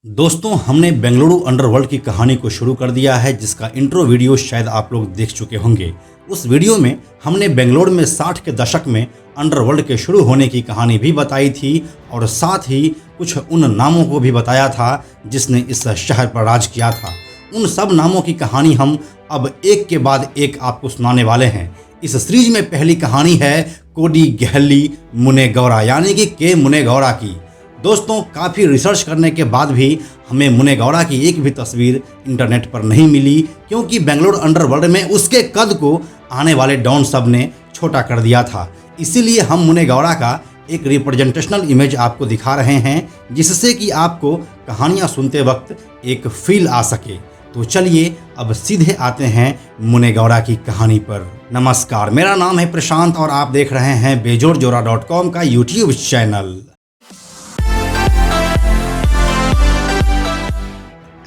दोस्तों, हमने बेंगलुरु अंडरवर्ल्ड की कहानी को शुरू कर दिया है, जिसका इंट्रो वीडियो शायद आप लोग देख चुके होंगे। उस वीडियो में हमने बेंगलोर में 60 के दशक में अंडरवर्ल्ड के शुरू होने की कहानी भी बताई थी और साथ ही कुछ उन नामों को भी बताया था जिसने इस शहर पर राज किया था। उन सब नामों की कहानी हम अब एक के बाद एक आपको सुनाने वाले हैं। इस सीरीज में पहली कहानी है कोडी गहली मुनेगौड़ा यानी कि के मुनेगौड़ा की। दोस्तों, काफ़ी रिसर्च करने के बाद भी हमें मुनेगौड़ा की एक भी तस्वीर इंटरनेट पर नहीं मिली, क्योंकि बेंगलोर अंडरवर्ल्ड में उसके कद को आने वाले डॉन सब ने छोटा कर दिया था। इसीलिए हम मुनेगौड़ा का एक रिप्रेजेंटेशनल इमेज आपको दिखा रहे हैं, जिससे कि आपको कहानियाँ सुनते वक्त एक फील आ सके। तो चलिए अब सीधे आते हैं मुनेगौड़ा की कहानी पर। नमस्कार, मेरा नाम है प्रशांत और आप देख रहे हैं बेजोड़जोड़ा.com का यूट्यूब चैनल।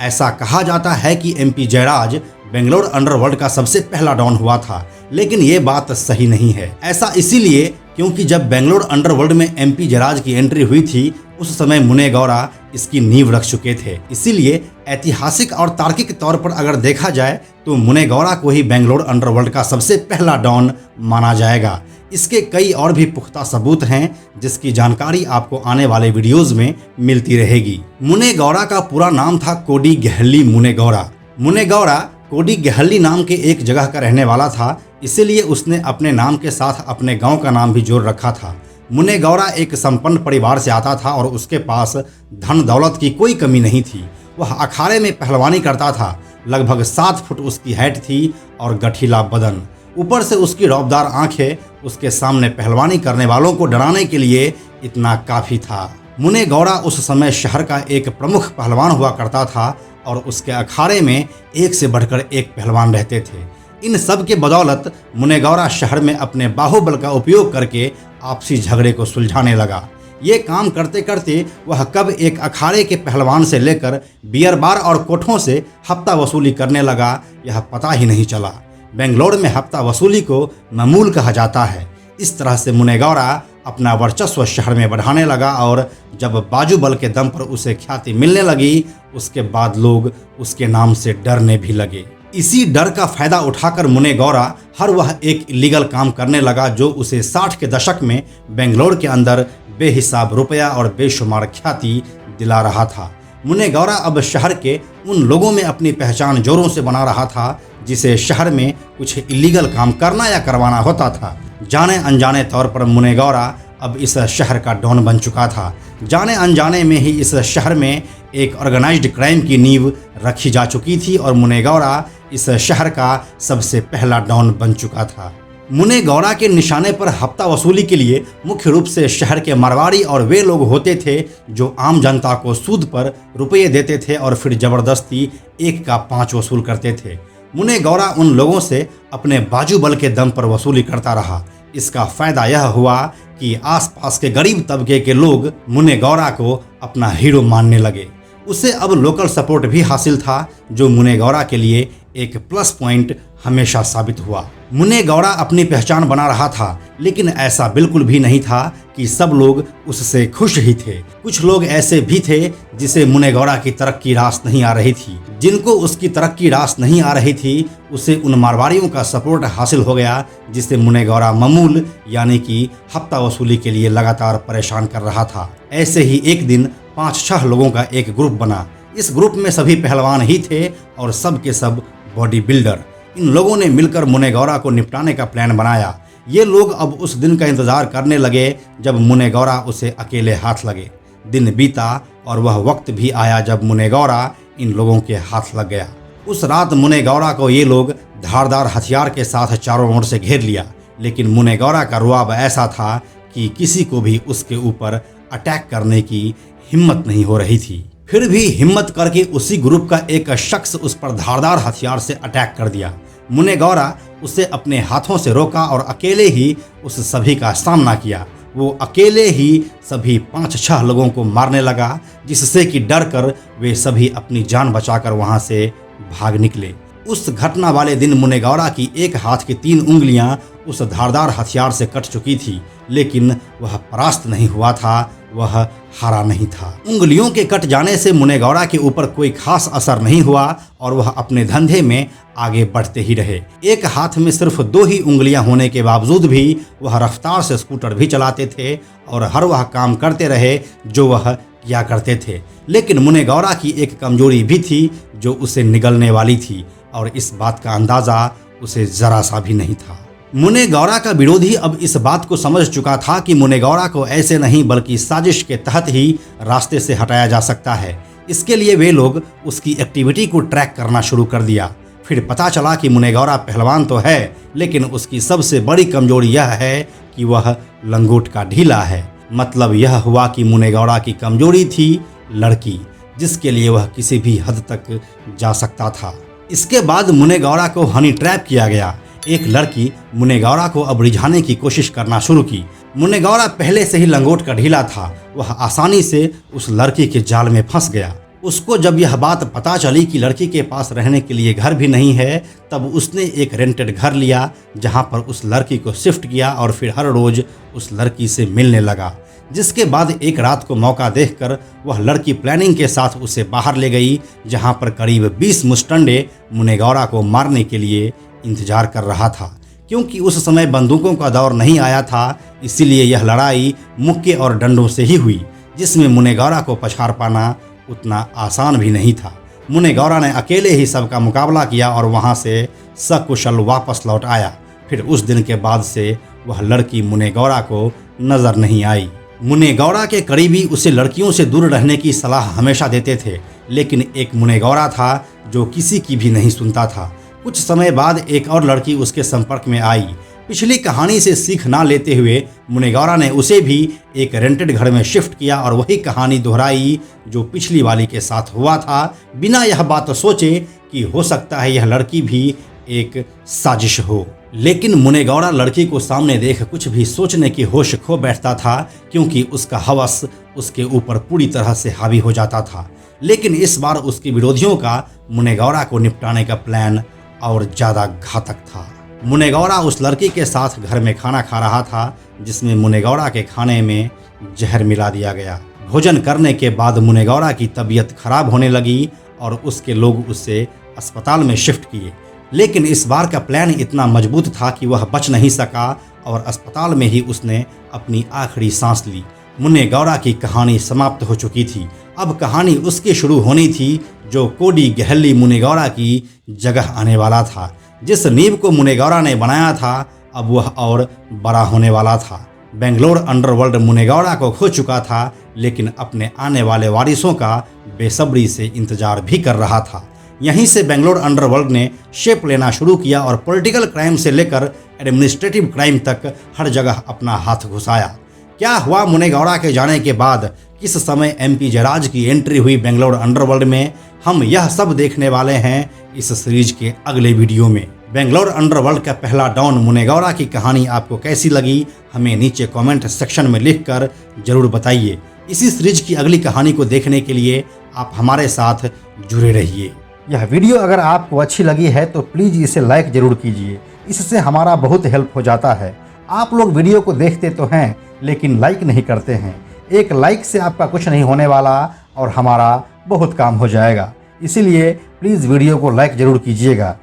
ऐसा कहा जाता है कि एमपी जयराज बेंगलोर अंडरवर्ल्ड का सबसे पहला डॉन हुआ था, लेकिन ये बात सही नहीं है। ऐसा इसीलिए क्योंकि जब बेंगलोर अंडरवर्ल्ड में एमपी जयराज की एंट्री हुई थी, उस समय मुनेगौड़ा इसकी नींव रख चुके थे। इसीलिए ऐतिहासिक और तार्किक तौर पर अगर देखा जाए तो मुनेगौड़ा को ही बेंगलोर अंडरवर्ल्ड का सबसे पहला डॉन माना जाएगा। इसके कई और भी पुख्ता सबूत हैं, जिसकी जानकारी आपको आने वाले वीडियोस में मिलती रहेगी। मुनेगौड़ा का पूरा नाम था कोडी गहली मुनेगौड़ा। मुनेगौड़ा कोडी गहली नाम के एक जगह का रहने वाला था, इसीलिए उसने अपने नाम के साथ अपने गांव का नाम भी जोड़ रखा था। मुनेगौड़ा एक संपन्न परिवार से आता था और उसके पास धन दौलत की कोई कमी नहीं थी। वह अखाड़े में पहलवानी करता था। लगभग 7 फुट उसकी हाइट थी और गठीला बदन। ऊपर से उसकी रौबदार आंखें उसके सामने पहलवानी करने वालों को डराने के लिए इतना काफ़ी था। मुनेगौड़ा उस समय शहर का एक प्रमुख पहलवान हुआ करता था और उसके अखाड़े में एक से बढ़कर एक पहलवान रहते थे। इन सब के बदौलत मुनेगौड़ा शहर में अपने बाहुबल का उपयोग करके आपसी झगड़े को सुलझाने लगा। ये काम करते करते वह कब एक अखाड़े के पहलवान से लेकर बियर बार और कोठों से हफ्ता वसूली करने लगा, यह पता ही नहीं चला। बेंगलोर में हफ्ता वसूली को मामूल कहा जाता है। इस तरह से मुनेगौड़ा अपना वर्चस्व शहर में बढ़ाने लगा और जब बाजूबल के दम पर उसे ख्याति मिलने लगी, उसके बाद लोग उसके नाम से डरने भी लगे। इसी डर का फायदा उठाकर मुनेगौड़ा हर वह एक इलीगल काम करने लगा जो उसे 60 के दशक में बेंगलोर के अंदर बेहिसाब रुपया और बेशुमार ख्याति दिला रहा था। मुनेगौड़ा अब शहर के उन लोगों में अपनी पहचान जोरों से बना रहा था जिसे शहर में कुछ इलीगल काम करना या करवाना होता था। जाने अनजाने तौर पर मुनेगौड़ा अब इस शहर का डॉन बन चुका था। जाने अनजाने में ही इस शहर में एक ऑर्गेनाइज्ड क्राइम की नींव रखी जा चुकी थी और मुनेगौड़ा इस शहर का सबसे पहला डॉन बन चुका था। मुनेगौड़ा के निशाने पर हफ्ता वसूली के लिए मुख्य रूप से शहर के मारवाड़ी और वे लोग होते थे जो आम जनता को सूद पर रुपये देते थे और फिर जबरदस्ती 1 का 5 वसूल करते थे। मुनेगौड़ा उन लोगों से अपने बाजूबल के दम पर वसूली करता रहा। इसका फायदा यह हुआ कि आसपास के गरीब तबके के लोग मुनेगौड़ा को अपना हीरो मानने लगे। उसे अब लोकल सपोर्ट भी हासिल था, जो मुनेगौड़ा के लिए एक प्लस पॉइंट हमेशा साबित हुआ। मुनेगौड़ा अपनी पहचान बना रहा था, लेकिन ऐसा बिल्कुल भी नहीं था कि सब लोग उससे खुश ही थे। कुछ लोग ऐसे भी थे जिसे मुनेगौड़ा की तरक्की रास नहीं आ रही थी। जिनको उसकी तरक्की रास नहीं आ रही थी, उसे उन मारवाड़ियों का सपोर्ट हासिल हो गया, जिसे मुनेगौड़ा मामूल यानी कि हफ्ता वसूली के लिए लगातार परेशान कर रहा था। ऐसे ही एक दिन 5-6 लोगों का एक ग्रुप बना। इस ग्रुप में सभी पहलवान ही थे और सब के सब बॉडी बिल्डर। इन लोगों ने मिलकर मुनेगौड़ा को निपटाने का प्लान बनाया। ये लोग अब उस दिन का इंतजार करने लगे जब मुनेगौड़ा उसे अकेले हाथ लगे। दिन बीता और वह वक्त भी आया जब मुनेगौड़ा इन लोगों के हाथ लग गया। उस रात मुनेगौड़ा को ये लोग धारदार हथियार के साथ चारों ओर से घेर लिया, लेकिन मुनेगौड़ा का रुआब ऐसा था कि किसी को भी उसके ऊपर अटैक करने की हिम्मत नहीं हो रही थी। फिर भी हिम्मत करके उसी ग्रुप का एक शख्स उस पर धारदार हथियार से अटैक कर दिया। मुनेगौड़ा उसे अपने हाथों से रोका और अकेले ही उस सभी का सामना किया। वो अकेले ही सभी 5-6 लोगों को मारने लगा, जिससे कि डर कर वे सभी अपनी जान बचाकर वहां से भाग निकले। उस घटना वाले दिन मुनेगौड़ा की एक हाथ की 3 उंगलियां उस धारदार हथियार से कट चुकी थी, लेकिन वह परास्त नहीं हुआ था, वह हारा नहीं था। उंगलियों के कट जाने से मुनेगौड़ा के ऊपर कोई खास असर नहीं हुआ और वह अपने धंधे में आगे बढ़ते ही रहे। एक हाथ में सिर्फ 2 ही उंगलियां होने के बावजूद भी वह रफ्तार से स्कूटर भी चलाते थे और हर वह काम करते रहे जो वह किया करते थे। लेकिन मुनेगौड़ा की एक कमजोरी भी थी जो उसे निगलने वाली थी और इस बात का अंदाज़ा उसे ज़रा सा भी नहीं था। मुनेगौड़ा का विरोधी अब इस बात को समझ चुका था कि मुनेगौड़ा को ऐसे नहीं बल्कि साजिश के तहत ही रास्ते से हटाया जा सकता है। इसके लिए वे लोग उसकी एक्टिविटी को ट्रैक करना शुरू कर दिया। फिर पता चला कि मुनेगौड़ा पहलवान तो है, लेकिन उसकी सबसे बड़ी कमजोरी यह है कि वह लंगोट का ढीला है। मतलब यह हुआ कि मुनेगौड़ा की कमजोरी थी लड़की, जिसके लिए वह किसी भी हद तक जा सकता था। इसके बाद मुनेगौड़ा को हनी ट्रैप किया गया। एक लड़की मुनेगौड़ा को अब रिझाने की कोशिश करना शुरू की। मुनेगौड़ा पहले से ही लंगोट का ढीला था, वह आसानी से उस लड़की के जाल में फंस गया। उसको जब यह बात पता चली कि लड़की के पास रहने के लिए घर भी नहीं है, तब उसने एक रेंटेड घर लिया जहां पर उस लड़की को शिफ्ट किया और फिर हर रोज उस लड़की से मिलने लगा। जिसके बाद एक रात को मौका देखकर वह लड़की प्लानिंग के साथ उसे बाहर ले गई, जहां पर करीब 20 मुस्टंडे मुनेगौड़ा को मारने के लिए इंतजार कर रहा था। क्योंकि उस समय बंदूकों का दौर नहीं आया था, इसीलिए यह लड़ाई मुक्के और डंडों से ही हुई, जिसमें मुनेगौड़ा को पछाड़ पाना उतना आसान भी नहीं था। मुनेगौड़ा ने अकेले ही सबका मुकाबला किया और वहां से सकुशल वापस लौट आया। फिर उस दिन के बाद से वह लड़की मुनेगौड़ा को नजर नहीं आई। मुनेगौड़ा के करीबी उसे लड़कियों से दूर रहने की सलाह हमेशा देते थे, लेकिन एक मुनेगौड़ा था जो किसी की भी नहीं सुनता था। कुछ समय बाद एक और लड़की उसके संपर्क में आई। पिछली कहानी से सीख ना लेते हुए मुनेगौड़ा ने उसे भी एक रेंटेड घर में शिफ्ट किया और वही कहानी दोहराई जो पिछली वाली के साथ हुआ था, बिना यह बात सोचे कि हो सकता है यह लड़की भी एक साजिश हो। लेकिन मुनेगौड़ा लड़की को सामने देख कुछ भी सोचने की होश खो बैठता था, क्योंकि उसका हवस उसके ऊपर पूरी तरह से हावी हो जाता था। लेकिन इस बार उसके विरोधियों का मुनेगौड़ा को निपटाने का प्लान और ज़्यादा घातक था। मुनेगौड़ा उस लड़की के साथ घर में खाना खा रहा था, जिसमें मुनेगौड़ा के खाने में जहर मिला दिया गया। भोजन करने के बाद मुनेगौड़ा की तबीयत खराब होने लगी और उसके लोग उसे अस्पताल में शिफ्ट किए। लेकिन इस बार का प्लान इतना मजबूत था कि वह बच नहीं सका और अस्पताल में ही उसने अपनी आखिरी सांस ली। मुनेगौड़ा की कहानी समाप्त हो चुकी थी। अब कहानी उसकी शुरू होनी थी जो कोडी गहली मुनेगौड़ा की जगह आने वाला था। जिस नींव को मुनेगौड़ा ने बनाया था, अब वह और बड़ा होने वाला था। बेंगलोर अंडरवर्ल्ड मुनेगौड़ा को खो चुका था, लेकिन अपने आने वाले वारिसों का बेसब्री से इंतजार भी कर रहा था। यहीं से बेंगलोर अंडरवर्ल्ड ने शेप लेना शुरू किया और पॉलिटिकल क्राइम से लेकर एडमिनिस्ट्रेटिव क्राइम तक हर जगह अपना हाथ घुसाया। क्या हुआ मुनेगौड़ा के जाने के बाद, किस समय MP जयराज की एंट्री हुई बेंगलोर अंडरवर्ल्ड में, हम यह सब देखने वाले हैं इस सीरीज के अगले वीडियो में। बेंगलोर अंडरवर्ल्ड का पहला डॉन मुनेगौड़ा की कहानी आपको कैसी लगी, हमें नीचे कमेंट सेक्शन में लिखकर जरूर बताइए। इसी सीरीज की अगली कहानी को देखने के लिए आप हमारे साथ जुड़े रहिए। यह वीडियो अगर आपको अच्छी लगी है तो प्लीज़ इसे लाइक ज़रूर कीजिए, इससे हमारा बहुत हेल्प हो जाता है। आप लोग वीडियो को देखते तो हैं लेकिन लाइक नहीं करते हैं। एक लाइक से आपका कुछ नहीं होने वाला और हमारा बहुत काम हो जाएगा, इसीलिए प्लीज़ वीडियो को लाइक ज़रूर कीजिएगा।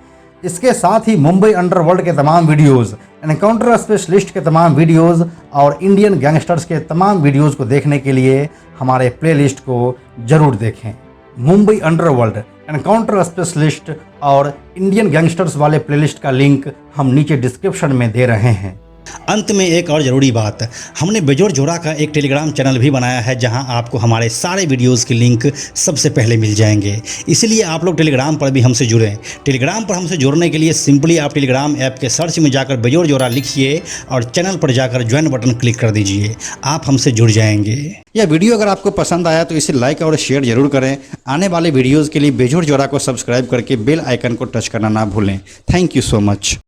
इसके साथ ही मुंबई अंडरवर्ल्ड के तमाम वीडियोज़, एनकाउंटर स्पेशलिस्ट के तमाम वीडियोज़ और इंडियन गैंगस्टर्स के तमाम वीडियोज़ को देखने के लिए हमारे प्लेलिस्ट को ज़रूर देखें। मुंबई अंडरवर्ल्ड, एनकाउंटर स्पेशलिस्ट और इंडियन गैंगस्टर्स वाले प्लेलिस्ट का लिंक हम नीचे डिस्क्रिप्शन में दे रहे हैं। अंत में एक और ज़रूरी बात, हमने बेजोड़ जोड़ा का एक टेलीग्राम चैनल भी बनाया है जहां आपको हमारे सारे वीडियोस के लिंक सबसे पहले मिल जाएंगे। इसलिए आप लोग टेलीग्राम पर भी हमसे जुड़ें। टेलीग्राम पर हमसे जुड़ने के लिए सिंपली आप टेलीग्राम ऐप के सर्च में जाकर बेजोड़ जोड़ा लिखिए और चैनल पर जाकर ज्वाइन बटन क्लिक कर दीजिए, आप हमसे जुड़ जाएंगे। यह वीडियो अगर आपको पसंद आया तो इसे लाइक और शेयर जरूर करें। आने वाले वीडियोज़ के लिए बेजोड़ जोड़ा को सब्सक्राइब करके बेल आइकन को टच करना ना भूलें। Thank you so much.